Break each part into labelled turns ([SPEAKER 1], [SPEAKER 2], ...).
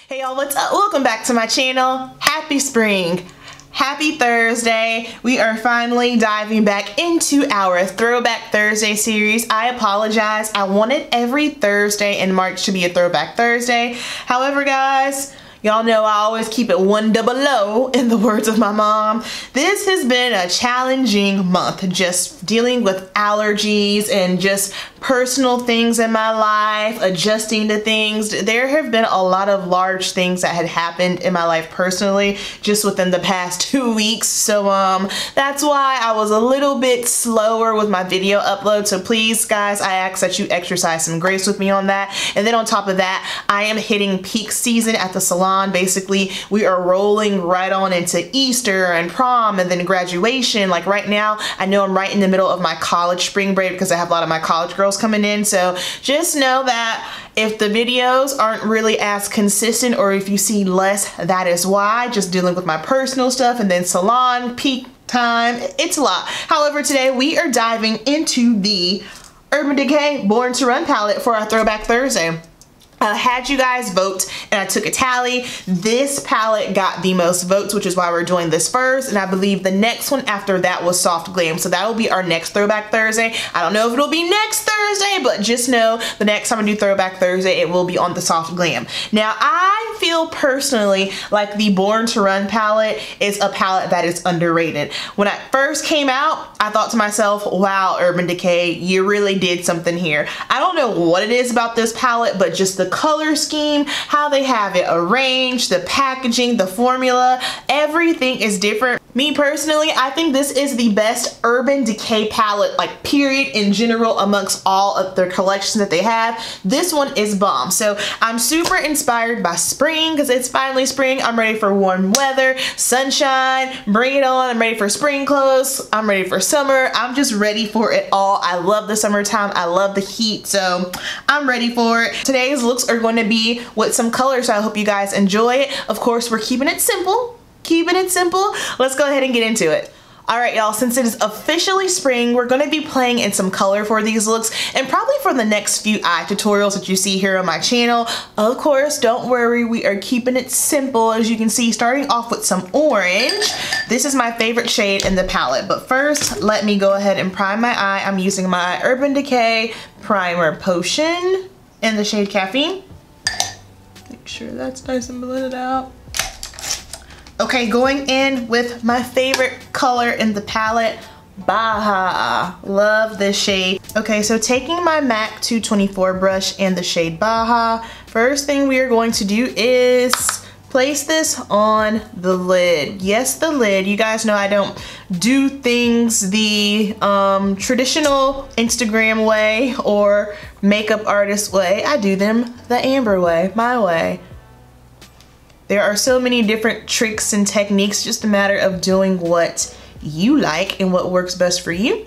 [SPEAKER 1] Hey y'all, what's up? Welcome back to my channel. Happy spring. Happy Thursday. We are finally diving back into our Throwback Thursday series. I apologize. I wanted every Thursday in March to be a Throwback Thursday. However, guys, y'all know I always keep it 100 in the words of my mom. This has been a challenging month, just dealing with allergies and just personal things in my life, adjusting to things. There have been a lot of large things that had happened in my life personally just within the past 2 weeks. So that's why I was a little bit slower with my video upload. So please guys, I ask that you exercise some grace with me on that. And then on top of that, I am hitting peak season at the salon. Basically, we are rolling right on into Easter and prom and then graduation. Like right now, I know I'm right in the middle of my college spring break because I have a lot of my college girls coming in. So just know that if the videos aren't really as consistent or if you see less, that is why. Just dealing with my personal stuff and then salon peak time. It's a lot. However, today we are diving into the Urban Decay Born to Run palette for our Throwback Thursday. I had you guys vote and I took a tally. This palette got the most votes, which is why we're doing this first. And I believe the next one after that was Soft Glam. So that will be our next Throwback Thursday. I don't know if it'll be next Thursday, but just know the next time I do Throwback Thursday, it will be on the Soft Glam. Now, I feel personally like the Born to Run palette is a palette that is underrated. When it first came out, I thought to myself, wow, Urban Decay, you really did something here. I don't know what it is about this palette, but just the color scheme, how they have it arranged, the packaging, the formula, everything is different. Me personally, I think this is the best Urban Decay palette, like period, in general, amongst all of their collections that they have. This one is bomb. So I'm super inspired by spring because it's finally spring. I'm ready for warm weather, sunshine, bring it on. I'm ready for spring clothes. I'm ready for summer. I'm just ready for it all. I love the summertime. I love the heat. So I'm ready for it. Today's looks are going to be with some colors, so I hope you guys enjoy it. Of course, we're keeping it simple. Keeping it simple. Let's go ahead and get into it. All right, y'all, since it is officially spring, we're going to be playing in some color for these looks and probably for the next few eye tutorials that you see here on my channel. Of course, don't worry, we are keeping it simple, as you can see, starting off with some orange. This is my favorite shade in the palette, but first, let me go ahead and prime my eye. I'm using my Urban Decay Primer Potion in the shade Caffeine. Make sure that's nice and blended out. Okay, going in with my favorite color in the palette, Baja. Love this shade. Okay, so taking my MAC 224 brush and the shade Baja, first thing we are going to do is place this on the lid. Yes, the lid. You guys know I don't do things the traditional Instagram way or makeup artist way. I do them the Amber way, my way. There are so many different tricks and techniques, just a matter of doing what you like and what works best for you.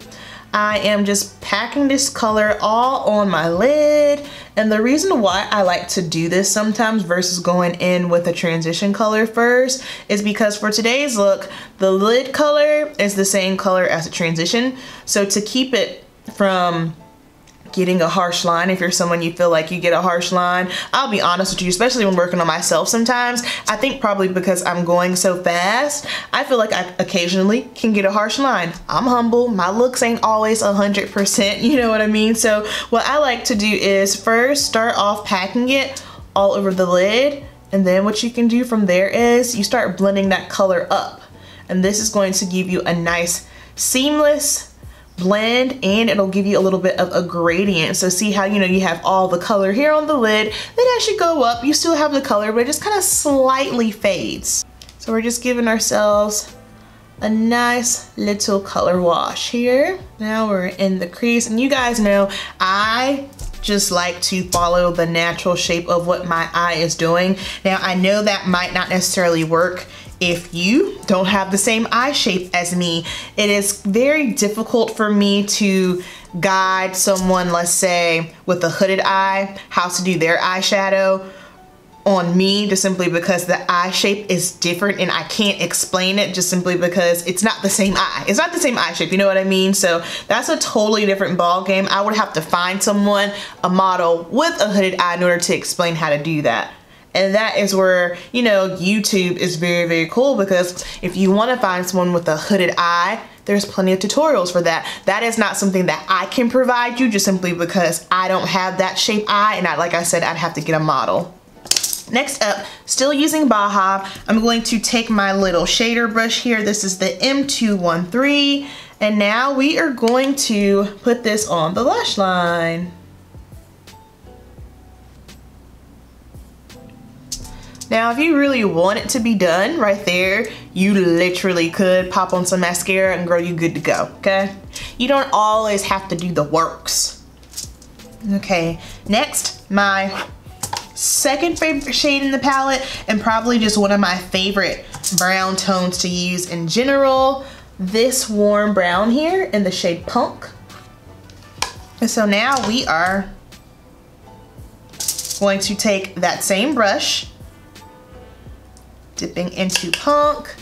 [SPEAKER 1] I am just packing this color all on my lid. And the reason why I like to do this sometimes versus going in with a transition color first is because for today's look, the lid color is the same color as the transition. So to keep it from getting a harsh line, if you're someone you feel like you get a harsh line, I'll be honest with you, especially when working on myself sometimes, I think probably because I'm going so fast, I feel like I occasionally can get a harsh line. I'm humble, my looks ain't always 100%, you know what I mean? So what I like to do is first start off packing it all over the lid, and then what you can do from there is you start blending that color up. And this is going to give you a nice seamless blend, and it'll give you a little bit of a gradient. So see how, you know, you have all the color here on the lid, then as you go up, you still have the color, but it just kind of slightly fades. So we're just giving ourselves a nice little color wash here. Now we're in the crease, and you guys know I just like to follow the natural shape of what my eye is doing. Now I know that might not necessarily work if you don't have the same eye shape as me. It is very difficult for me to guide someone, let's say with a hooded eye, how to do their eyeshadow on me, just simply because the eye shape is different and I can't explain it just simply because it's not the same eye. It's not the same eye shape, you know what I mean? So that's a totally different ball game. I would have to find someone, a model with a hooded eye, in order to explain how to do that. And that is where, you know, YouTube is very, very cool, because if you want to find someone with a hooded eye, there's plenty of tutorials for that. That is not something that I can provide you, just simply because I don't have that shape eye, and like I said, I'd have to get a model. Next up, still using Baja, I'm going to take my little shader brush here. This is the M213, and now we are going to put this on the lash line. Now, if you really want it to be done right there, you literally could pop on some mascara and girl, you good to go, okay? You don't always have to do the works. Okay, next, my second favorite shade in the palette, and probably just one of my favorite brown tones to use in general, this warm brown here in the shade Punk. And so now we are going to take that same brush, dipping into Punk,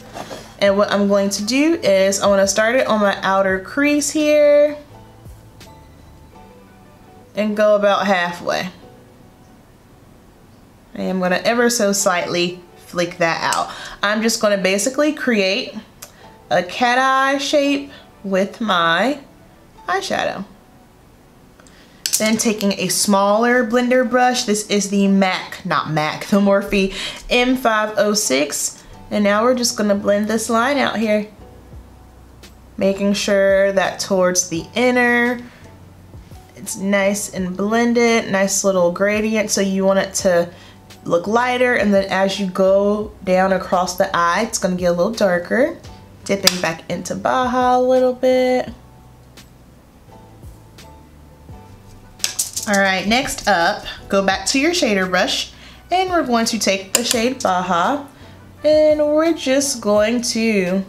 [SPEAKER 1] and what I'm going to do is I want to start it on my outer crease here and go about halfway. I am going to ever so slightly flick that out. I'm just going to basically create a cat eye shape with my eyeshadow. Then taking a smaller blender brush, this is the the Morphe M506, and now we're just going to blend this line out here, making sure that towards the inner it's nice and blended, nice little gradient, so you want it to look lighter, and then as you go down across the eye, it's going to get a little darker. Dipping back into Baja a little bit. All right, next up, go back to your shader brush, and we're going to take the shade Baja, and we're just going to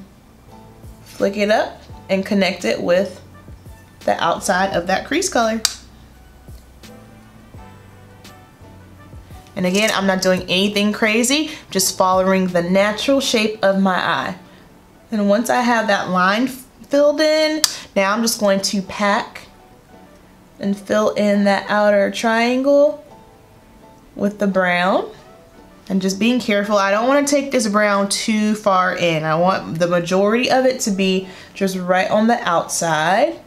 [SPEAKER 1] flick it up and connect it with the outside of that crease color. And again, I'm not doing anything crazy, just following the natural shape of my eye. And once I have that line filled in, now I'm just going to pack and fill in that outer triangle with the brown. And just being careful, I don't want to take this brown too far in. I want the majority of it to be just right on the outside.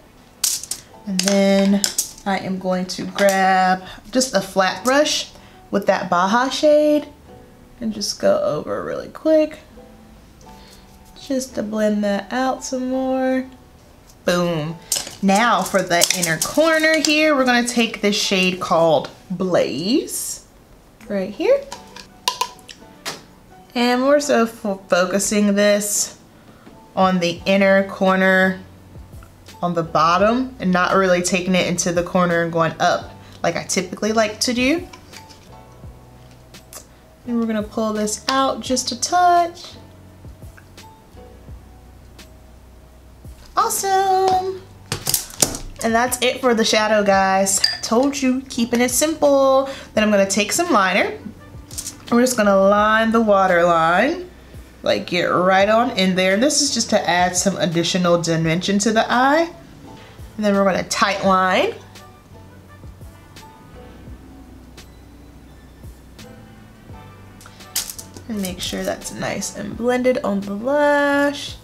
[SPEAKER 1] And then I am going to grab just a flat brush with that Baja shade and just go over really quick, just to blend that out some more. Boom. Now for the inner corner here, we're going to take this shade called Blaze right here, and we're so focusing this on the inner corner on the bottom and not really taking it into the corner and going up like I typically like to do. And we're gonna pull this out just a touch. Awesome. And that's it for the shadow, guys. Told you, keeping it simple. Then I'm gonna take some liner. We're just gonna line the waterline, like get right on in there. This is just to add some additional dimension to the eye. And then we're gonna tight line. And make sure that's nice and blended on the lash.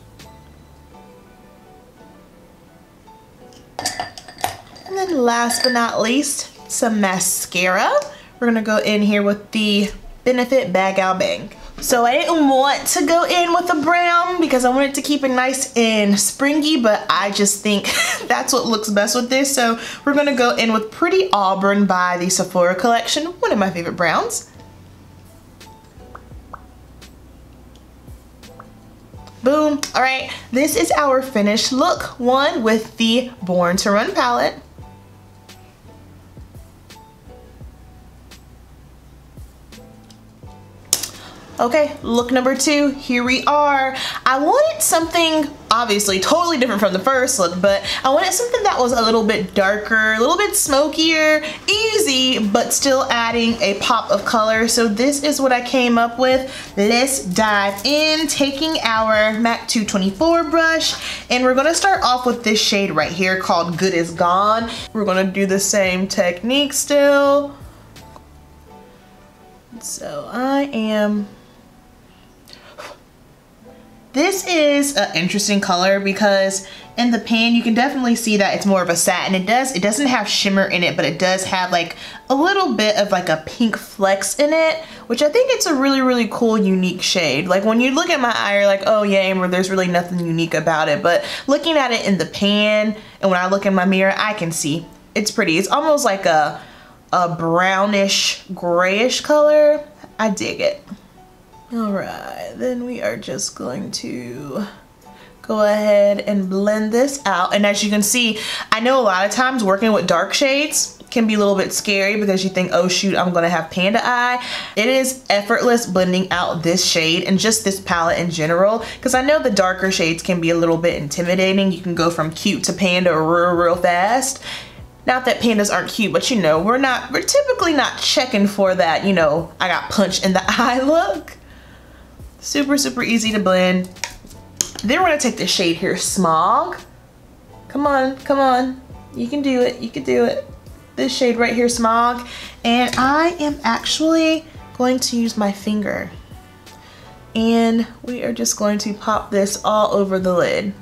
[SPEAKER 1] And then last but not least, some mascara. We're gonna go in here with the Benefit Bag Out Bang. So I didn't want to go in with a brown because I wanted to keep it nice and springy, but I just think that's what looks best with this. So we're gonna go in with Pretty Auburn by the Sephora collection, one of my favorite browns. Boom. All right, this is our finished look one with the Born to Run palette. Okay, look number two, here we are. I wanted something obviously totally different from the first look, but I wanted something that was a little bit darker, a little bit smokier, easy, but still adding a pop of color. So this is what I came up with. Let's dive in, taking our MAC 224 brush, and we're gonna start off with this shade right here called Good Is Gone. We're gonna do the same technique still. So this is an interesting color because in the pan you can definitely see that it's more of a satin. It doesn't have shimmer in it, but it does have like a little bit of like a pink flex in it, which I think it's a really, really cool, unique shade. Like when you look at my eye, you're like, oh yeah, Amber, there's really nothing unique about it. But looking at it in the pan and when I look in my mirror, I can see it's pretty. It's almost like a brownish, grayish color. I dig it. All right, then we are just going to go ahead and blend this out. And as you can see, I know a lot of times working with dark shades can be a little bit scary because you think, oh shoot, I'm gonna have panda eye. It is effortless blending out this shade and just this palette in general, because I know the darker shades can be a little bit intimidating. You can go from cute to panda real fast. Not that pandas aren't cute, but you know, we're typically not checking for that, you know, I got punched in the eye look. Super, super easy to blend. Then we're gonna take the shade here, Smog. Come on, come on. You can do it, you can do it. This shade right here, Smog. And I am actually going to use my finger. And we are just going to pop this all over the lid.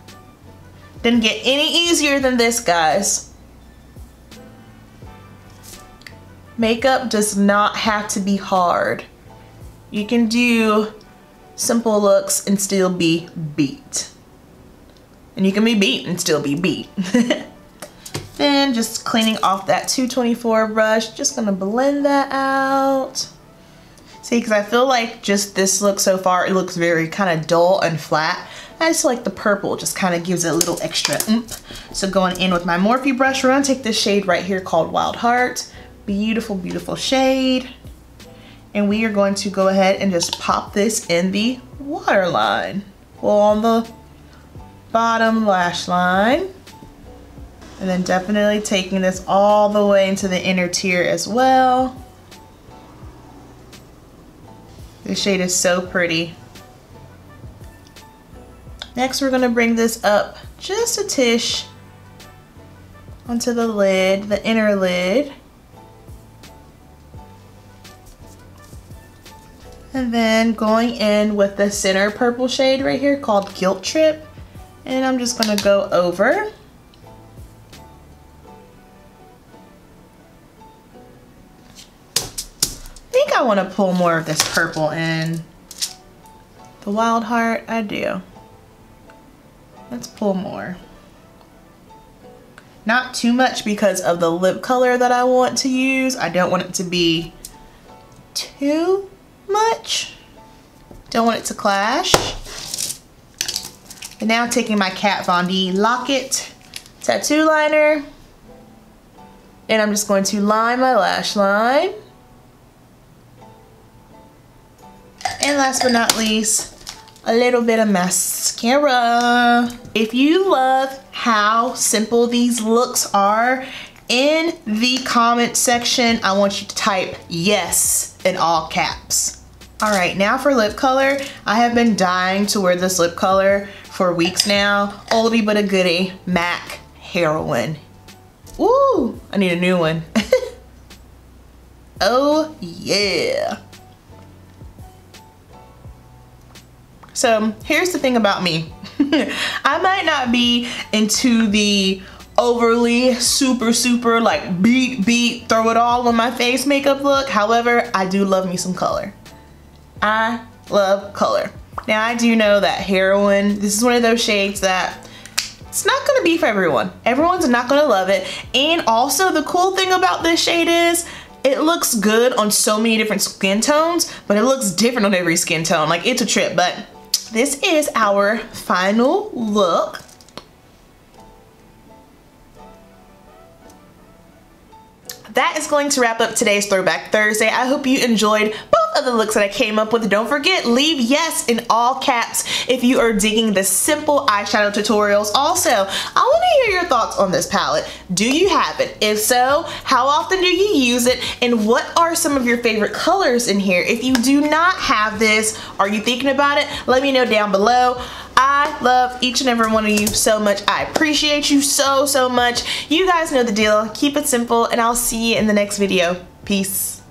[SPEAKER 1] Didn't get any easier than this, guys. Makeup does not have to be hard. You can do simple looks and still be beat. And you can be beat and still be beat. Then just cleaning off that 224 brush, just gonna blend that out. See, because I feel like just this look so far, it looks very kind of dull and flat. I just like the purple, just kind of gives it a little extra oomph. So going in with my Morphe brush, we're gonna take this shade right here called Wild Heart. Beautiful, beautiful shade. And we are going to go ahead and just pop this in the waterline. Well, on the bottom lash line. And then definitely taking this all the way into the inner tier as well. This shade is so pretty. Next, we're gonna bring this up just a tish onto the lid, the inner lid. And then going in with the center purple shade right here called Guilt Trip. And I'm just gonna go over. I think I wanna pull more of this purple in. The Wild Heart, I do. Let's pull more. Not too much because of the lip color that I want to use. I don't want it to be too much. Don't want it to clash. And now taking my Kat Von D Lock-It tattoo liner, and I'm just going to line my lash line. And last but not least, a little bit of mascara. If you love how simple these looks are, in the comment section, I want you to type yes in all caps. All right, now for lip color. I have been dying to wear this lip color for weeks now. Oldie but a goodie, MAC Heroine. Ooh, I need a new one. Oh yeah. So here's the thing about me. I might not be into the overly super like beat throw it all on my face makeup look. However, I do love me some color. I love color. Now I do know that Heroine, this is one of those shades that it's not gonna be for everyone. Everyone's not gonna love it. And also the cool thing about this shade is it looks good on so many different skin tones, but it looks different on every skin tone. Like, it's a trip. But this is our final look. That is going to wrap up today's Throwback Thursday. I hope you enjoyed both of the looks that I came up with. Don't forget, leave yes in all caps if you are digging the simple eyeshadow tutorials. Also, I want to hear your thoughts on this palette. Do you have it? If so, how often do you use it? And what are some of your favorite colors in here? If you do not have this, are you thinking about it? Let me know down below. I love each and every one of you so much. I appreciate you so much. You guys know the deal. Keep it simple, and I'll see you in the next video. Peace.